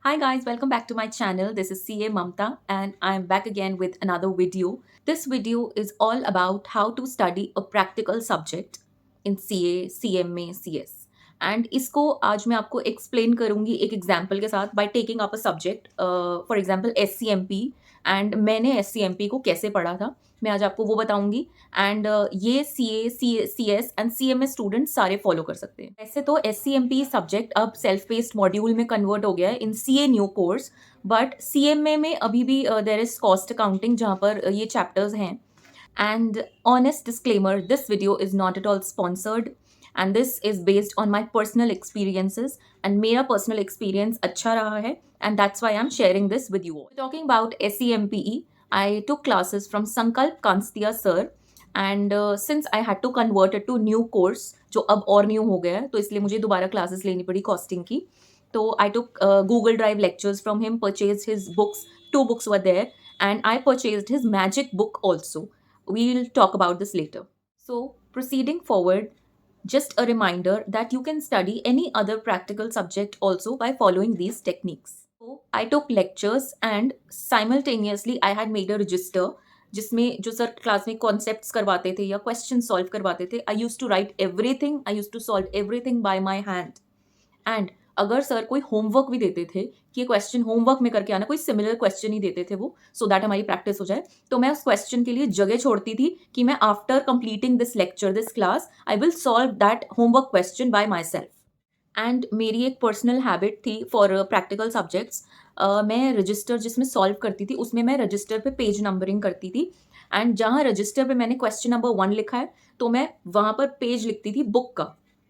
Hi guys, welcome back to my channel. This is CA Mamta and I am back again with another video. This video is all about how to study a practical subject in CA, CMA, CS. And इसको आज मैं आपको explain करूँगी एक example के साथ by taking up a subject, for example SCMP and मैंने SCMP को कैसे पढ़ा था मैं आज आपको वो बताऊंगी एंड ये C S and C M S student सारे फॉलो कर सकते हैं। वैसे तो S C M P subject अब सेल्फ पेस्ड मॉड्यूल में कन्वर्ट हो गया है in C A new course, but C M A में अभी भी देर इज कॉस्ट अकाउंटिंग जहाँ पर ये चैप्टर्स हैं। And honest disclaimer, this video is not at all sponsored and this is based on my personal experiences and मेरा personal experience अच्छा रहा है and that's why I'm sharing this with you all. Talking about SEMPE, I took classes from Sankalp Kanstia sir and since I had to convert it to new course जो अब और new हो गया है तो इसलिए मुझे दोबारा classes लेनी पड़ी costing की। तो I took Google Drive lectures from him, purchased his books, 2 books were there and I purchased his magic book also. We'll talk about this later. So, proceeding forward, just a reminder that you can study any other practical subject also by following these techniques. So, I took lectures and simultaneously I had made a register जिसमें जो sir class में concepts करवाते थे या question solve करवाते थे, I use to write everything, I use to solve everything by my hand. And अगर sir कोई होमवर्क भी देते थे कि ये क्वेश्चन होमवर्क में करके आना, कोई सिमिलर क्वेश्चन ही देते थे वो सो दैट हमारी प्रैक्टिस हो जाए, तो मैं उस क्वेश्चन के लिए जगह छोड़ती थी कि मैं after completing this lecture this class I will solve that homework question by my self. And मेरी एक पर्सनल हैबिट थी फॉर प्रैक्टिकल सब्जेक्ट्स, मैं रजिस्टर जिसमें सॉल्व करती थी उसमें मैं रजिस्टर पे पेज नंबरिंग करती थी एंड जहाँ रजिस्टर पे मैंने क्वेश्चन नंबर 1 लिखा है तो मैं वहाँ पर पेज लिखती थी बुक का,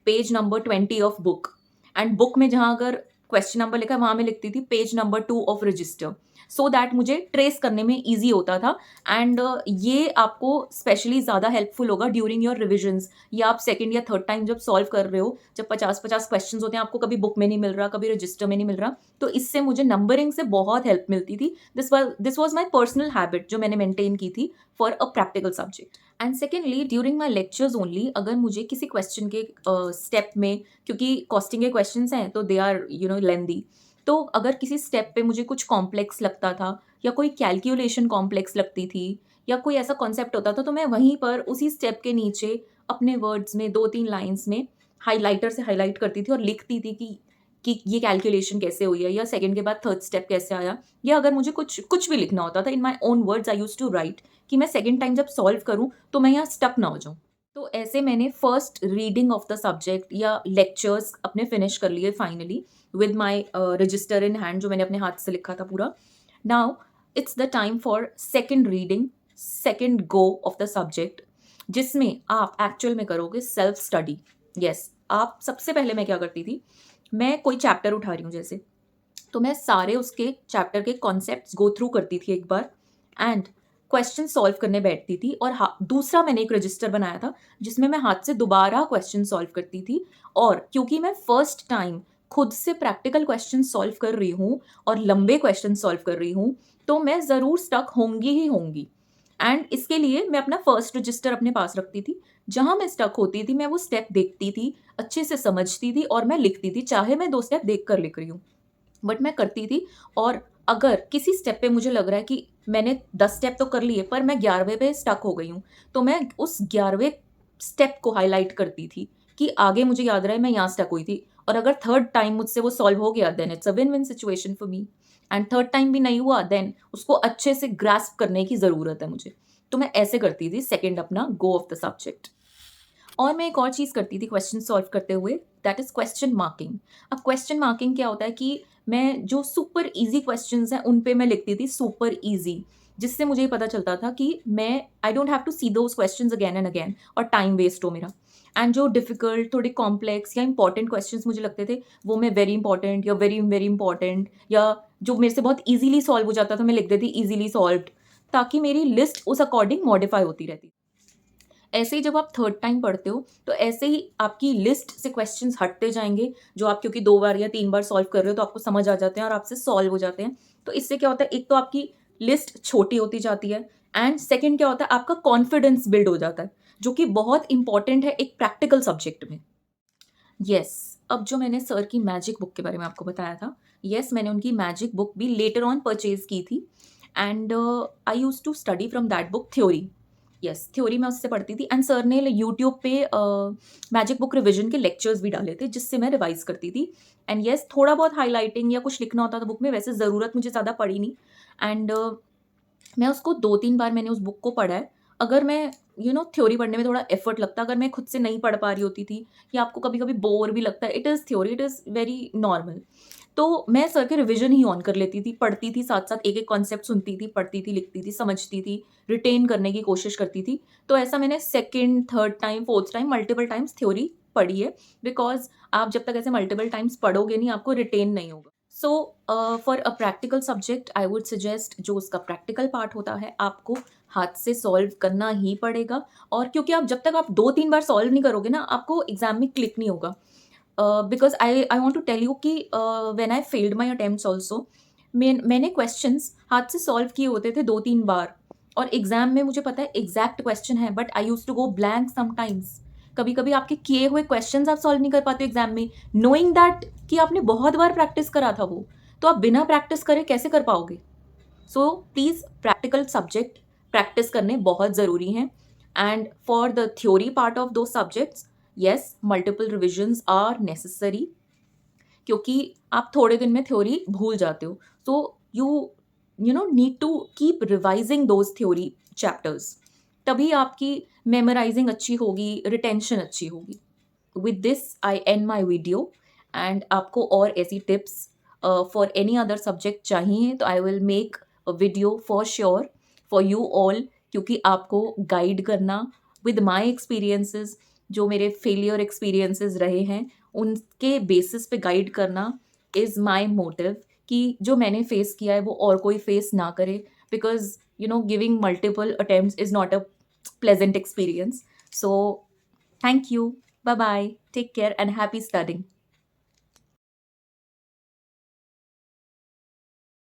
page number 20 of book. And book में जहाँ अगर क्वेश्चन नंबर लिखा है वहाँ मैं लिखती थी page number 2 of register, so that मुझे ट्रेस करने में ईजी होता था। एंड ये आपको स्पेशली ज़्यादा हेल्पफुल होगा ड्यूरिंग योर रिविजन्स या आप सेकेंड या थर्ड टाइम जब सॉल्व कर रहे हो, जब 50-50 क्वेश्चन होते हैं, आपको कभी बुक में नहीं मिल रहा, कभी रजिस्टर में नहीं मिल रहा, तो इससे मुझे नंबरिंग से बहुत हेल्प मिलती थी। This was my personal habit जो मैंने मेंटेन की थी for a practical subject. And secondly during my lectures only, अगर मुझे किसी क्वेश्चन के स्टेप में, क्योंकि कॉस्टिंग के क्वेश्चन हैं तो दे आर लेंदी, तो अगर किसी स्टेप पे मुझे कुछ कॉम्प्लेक्स लगता था या कोई कैलकुलेशन कॉम्प्लेक्स लगती थी या कोई ऐसा कॉन्सेप्ट होता था, तो मैं वहीं पर उसी स्टेप के नीचे अपने वर्ड्स में 2-3 लाइंस में हाइलाइटर से हाईलाइट करती थी और लिखती थी कि ये कैलकुलेशन कैसे हुई है या सेकंड के बाद थर्ड स्टेप कैसे आया, या अगर मुझे कुछ भी लिखना होता था in my own words I use to write कि मैं सेकंड टाइम जब सॉल्व करूँ तो मैं यहाँ स्टक ना हो जाऊँ। तो ऐसे मैंने first reading of the subject या लेक्चर्स अपने फिनिश कर लिए finally with my register in hand जो मैंने अपने हाथ से लिखा था पूरा। Now it's the time for second reading, second go of the subject, जिसमें आप एक्चुअल में करोगे सेल्फ स्टडी। यस, आप सबसे पहले मैं क्या करती थी, मैं कोई चैप्टर उठा रही हूँ जैसे, तो मैं सारे उसके चैप्टर के कॉन्सेप्ट्स गो थ्रू करती थी एक बार एंड क्वेश्चन सॉल्व करने बैठती थी। और दूसरा मैंने एक रजिस्टर बनाया था जिसमें मैं हाथ से दोबारा क्वेश्चन सॉल्व करती थी। और क्योंकि मैं फर्स्ट टाइम खुद से प्रैक्टिकल क्वेश्चन सॉल्व कर रही हूँ और लंबे क्वेश्चन सॉल्व कर रही हूँ, तो मैं ज़रूर स्टक होंगी ही होंगी। एंड इसके लिए मैं अपना फर्स्ट रजिस्टर अपने पास रखती थी, जहाँ मैं स्टक होती थी मैं वो स्टेप देखती थी, अच्छे से समझती थी और मैं लिखती थी, चाहे मैं 2 स्टेप देख कर लिख रही हूँ, बट मैं करती थी। और अगर किसी स्टेप पे मुझे लग रहा है कि मैंने 10 स्टेप तो कर लिए पर मैं 11वें पे स्टक हो गई हूँ, तो मैं उस 11वें स्टेप को हाईलाइट करती थी कि आगे मुझे याद रहे मैं यहाँ स्टक हुई थी। और अगर थर्ड टाइम मुझसे वो सॉल्व हो गया then it's a win win situation for me, and third time भी नहीं हुआ देन उसको अच्छे से ग्रास्प करने की ज़रूरत है मुझे। तो मैं ऐसे करती थी सेकेंड अपना गो ऑफ द सब्जेक्ट। और मैं एक और चीज़ करती थी क्वेश्चन सॉल्व करते हुए, दैट इज़ क्वेश्चन मार्किंग। अब क्वेश्चन मार्किंग क्या होता है कि मैं जो सुपर ईजी क्वेश्चंस हैं उन पे मैं लिखती थी सुपर ईजी, जिससे मुझे ये पता चलता था कि मैं I don't have to see those questions again and again और टाइम वेस्ट हो मेरा। एंड जो डिफिकल्ट थोड़े कॉम्प्लेक्स या इंपॉर्टेंट क्वेश्चंस मुझे लगते थे वो मैं वेरी इंपॉर्टेंट या वेरी वेरी इंपॉर्टेंट, या जो मेरे से बहुत ईजिली सॉल्व हो जाता था मैं लिख देती ईजिली सॉल्व्ड, ताकि मेरी लिस्ट उस अकॉर्डिंग मॉडिफाई होती रहती। ऐसे ही जब आप थर्ड टाइम पढ़ते हो तो ऐसे ही आपकी लिस्ट से क्वेश्चंस हटते जाएंगे, जो आप क्योंकि 2 बार या 3 बार सॉल्व कर रहे हो तो आपको समझ आ जाते हैं और आपसे सॉल्व हो जाते हैं। तो इससे क्या होता है, एक तो आपकी लिस्ट छोटी होती जाती है एंड सेकेंड क्या होता है, आपका कॉन्फिडेंस बिल्ड हो जाता है, जो कि बहुत इंपॉर्टेंट है एक प्रैक्टिकल सब्जेक्ट में। यस, अब जो मैंने सर की मैजिक बुक के बारे में आपको बताया था, येस, मैंने उनकी मैजिक बुक भी लेटर ऑन परचेज़ की थी and I used to study from that book theory. Yes, theory मैं उससे पढ़ती थी एंड सर ने यूट्यूब पे मैजिक बुक रिविज़न के लेक्चर्स भी डाले थे जिससे मैं रिवाइज़ करती थी। एंड येस, थोड़ा बहुत हाइलाइटिंग या कुछ लिखना होता था बुक में, वैसे ज़रूरत मुझे ज़्यादा पड़ी नहीं। एंड मैं उसको 2-3 बार मैंने उस बुक को पढ़ा है। अगर मैं थ्योरी पढ़ने में थोड़ा एफर्ट लगता, अगर मैं खुद से नहीं पढ़ पा रही होती थी या आपको कभी-कभी बोर भी लगता है, it is theory, it is very normal. तो मैं सर के रिविज़न ही ऑन कर लेती थी, पढ़ती थी साथ-साथ, एक-एक कॉन्सेप्ट सुनती थी, पढ़ती थी, लिखती थी, समझती थी, रिटेन करने की कोशिश करती थी। तो ऐसा मैंने second, third time, fourth time multiple times theory पढ़ी है, बिकॉज़ आप जब तक ऐसे मल्टिपल टाइम्स पढ़ोगे नहीं, आपको रिटेन नहीं होगा। So for a practical subject I would suggest, जो उसका प्रैक्टिकल पार्ट होता है, आपको हाथ से सॉल्व करना ही पड़ेगा। और क्योंकि आप जब तक आप 2-3 बार सॉल्व नहीं करोगे ना, आपको एग्ज़ाम में क्लिक नहीं होगा। Because I want to tell you कि when I failed my attempts also, मैंने क्वेश्चंस हाथ से सॉल्व किए होते थे 2-3 बार और एग्ज़ाम में मुझे पता है एग्ज़ैक्ट क्वेश्चन है, but I used to go blank sometimes. कभी-कभी आपके किए हुए क्वेश्चंस आप सॉल्व नहीं कर पाते एग्ज़ाम में, नोइंग दैट कि आपने बहुत बार प्रैक्टिस करा था वो। तो आप बिना प्रैक्टिस करे कैसे कर पाओगे? So please, practical subject practice करने बहुत ज़रूरी हैं। And for the theory part of दो subjects, yes, multiple revisions are necessary, क्योंकि आप थोड़े दिन में थ्योरी भूल जाते हो। So you need to keep revising those theory chapters, तभी आपकी मेमोराइजिंग अच्छी होगी, रिटेंशन अच्छी होगी। With this I end my video. And आपको और ऐसी tips for any other subject चाहिए तो I will make a video for sure for you all, क्योंकि आपको गाइड करना विद माई एक्सपीरियंसेस, जो मेरे फेलियर एक्सपीरियंसेस रहे हैं उनके बेसिस पे गाइड करना इज़ माई मोटिव, कि जो मैंने फेस किया है वो और कोई फेस ना करे, because giving multiple attempts is not a pleasant experience. So thank you. Bye bye. Take care and happy studying.